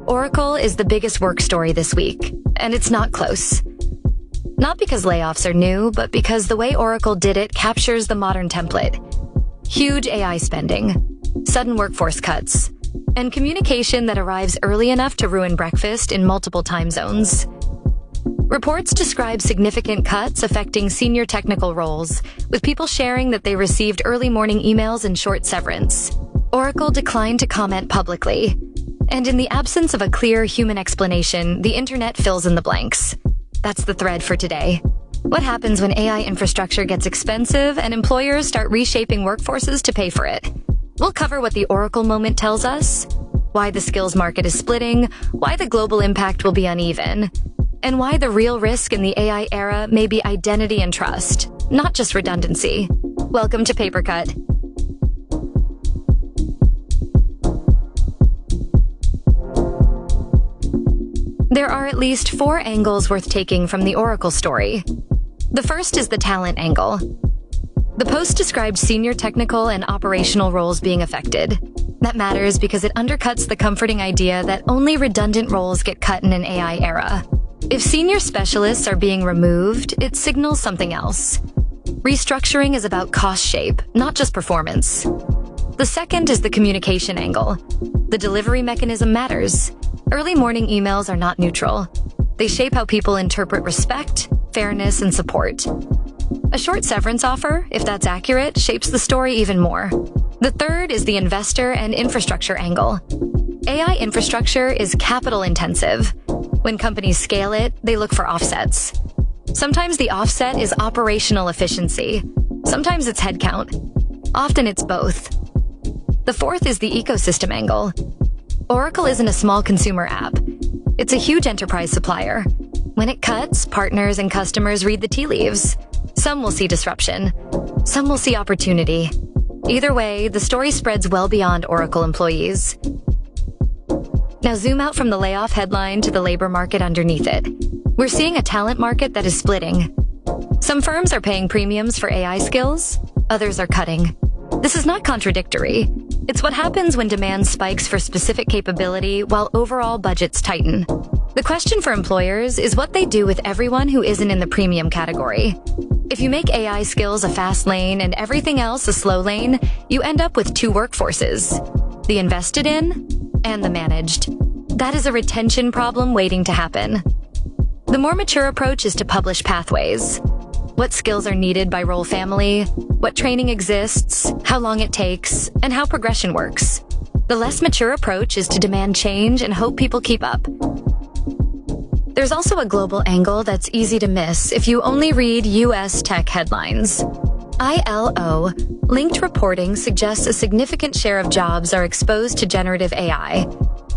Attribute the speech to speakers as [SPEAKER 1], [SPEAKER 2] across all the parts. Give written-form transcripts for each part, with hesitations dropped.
[SPEAKER 1] Oracle is the biggest work story this week, and it's not close. Not because layoffs are new, but because the way Oracle did it captures the modern template. Huge AI spending, sudden workforce cuts, and communication that arrives early enough to ruin breakfast in multiple time zones. Reports describe significant cuts affecting senior technical roles, with people sharing that they received early morning emails and short severance. Oracle declined to comment publicly, and in the absence of a clear human explanation, the internet fills in the blanks. That's the thread for today. What happens when AI infrastructure gets expensive and employers start reshaping workforces to pay for it? We'll cover what the Oracle moment tells us, why the skills market is splitting, why the global impact will be uneven, and why the real risk in the AI era may be identity and trust, not just redundancy. Welcome to Papercut. There are at least 4 angles worth taking from the Oracle story. The first is the talent angle. The post described senior technical and operational roles being affected. That matters because it undercuts the comforting idea that only redundant roles get cut in an AI era. If senior specialists are being removed, it signals something else. Restructuring is about cost shape, not just performance. The second is the communication angle. The delivery mechanism matters. Early morning emails are not neutral. They shape how people interpret respect, fairness, and support. A short severance offer, if that's accurate, shapes the story even more. The third is the investor and infrastructure angle. AI infrastructure is capital intensive. When companies scale it, they look for offsets. Sometimes the offset is operational efficiency. Sometimes it's headcount. Often it's both. The fourth is the ecosystem angle. Oracle isn't a small consumer app. It's a huge enterprise supplier. When it cuts, partners and customers read the tea leaves. Some will see disruption. Some will see opportunity. Either way, the story spreads well beyond Oracle employees. Now zoom out from the layoff headline to the labor market underneath it. We're seeing a talent market that is splitting. Some firms are paying premiums for AI skills, others are cutting. This is not contradictory. It's what happens when demand spikes for specific capability while overall budgets tighten. The question for employers is what they do with everyone who isn't in the premium category. If you make AI skills a fast lane and everything else a slow lane, you end up with 2 workforces: the invested in and the managed. That is a retention problem waiting to happen. The more mature approach is to publish pathways. What skills are needed by role family, what training exists, how long it takes, and how progression works. The less mature approach is to demand change and hope people keep up. There's also a global angle that's easy to miss if you only read US tech headlines. ILO linked reporting suggests a significant share of jobs are exposed to generative AI,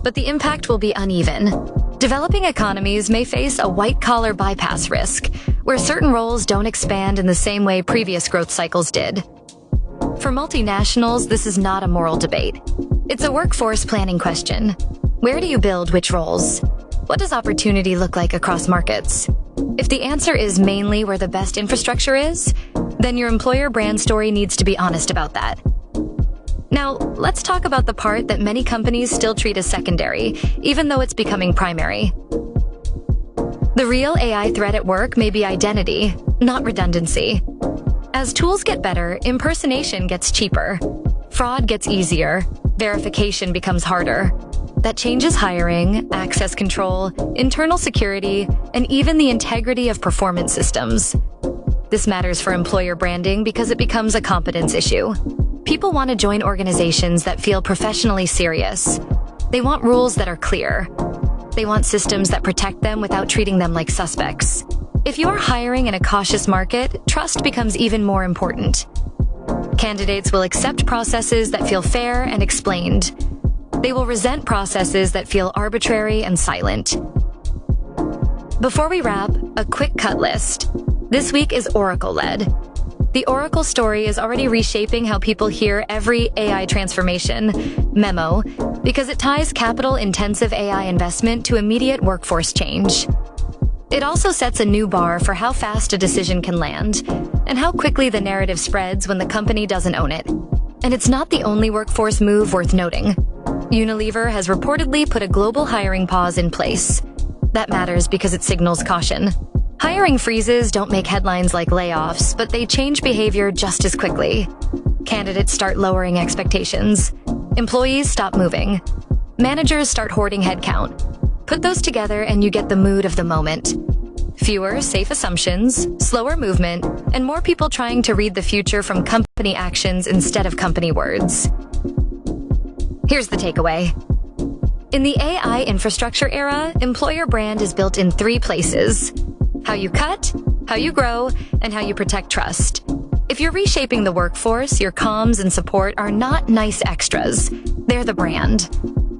[SPEAKER 1] but the impact will be uneven. Developing economies may face a white-collar bypass risk, where certain roles don't expand in the same way previous growth cycles did. For multinationals, this is not a moral debate. It's a workforce planning question. Where do you build which roles? What does opportunity look like across markets? If the answer is mainly where the best infrastructure is, then your employer brand story needs to be honest about that. Now, let's talk about the part that many companies still treat as secondary, even though it's becoming primary. The real AI threat at work may be identity, not redundancy. As tools get better, impersonation gets cheaper. Fraud gets easier. Verification becomes harder. That changes hiring, access control, internal security, and even the integrity of performance systems. This matters for employer branding because it becomes a competence issue. People want to join organizations that feel professionally serious. They want rules that are clear. They want systems that protect them without treating them like suspects. If you are hiring in a cautious market, trust becomes even more important. Candidates will accept processes that feel fair and explained. They will resent processes that feel arbitrary and silent. Before we wrap, a quick cut list. This week is Oracle-led. The Oracle story is already reshaping how people hear every AI transformation memo because it ties capital-intensive AI investment to immediate workforce change. It also sets a new bar for how fast a decision can land and how quickly the narrative spreads when the company doesn't own it. And it's not the only workforce move worth noting. Unilever has reportedly put a global hiring pause in place. That matters because it signals caution. Hiring freezes don't make headlines like layoffs, but they change behavior just as quickly. Candidates start lowering expectations. Employees stop moving. Managers start hoarding headcount. Put those together and you get the mood of the moment. Fewer safe assumptions, slower movement, and more people trying to read the future from company actions instead of company words. Here's the takeaway. In the AI infrastructure era, employer brand is built in 3 places: how you cut, how you grow, and how you protect trust. If you're reshaping the workforce, your comms and support are not nice extras. They're the brand.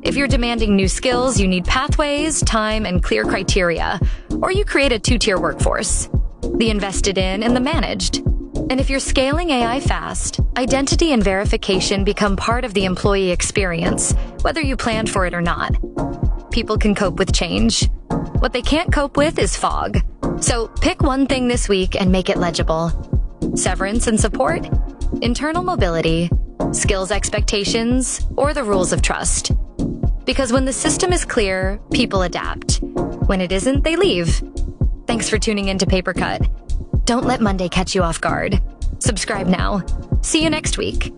[SPEAKER 1] If you're demanding new skills, you need pathways, time, and clear criteria, or you create a 2-tier workforce: the invested in and the managed. And if you're scaling AI fast, identity and verification become part of the employee experience, whether you planned for it or not. People can cope with change. What they can't cope with is fog. So pick one thing this week and make it legible. Severance and support, internal mobility, skills expectations, or the rules of trust. Because when the system is clear, people adapt. When it isn't, they leave. Thanks for tuning in to Paper Cut. Don't let Monday catch you off guard. Subscribe now. See you next week.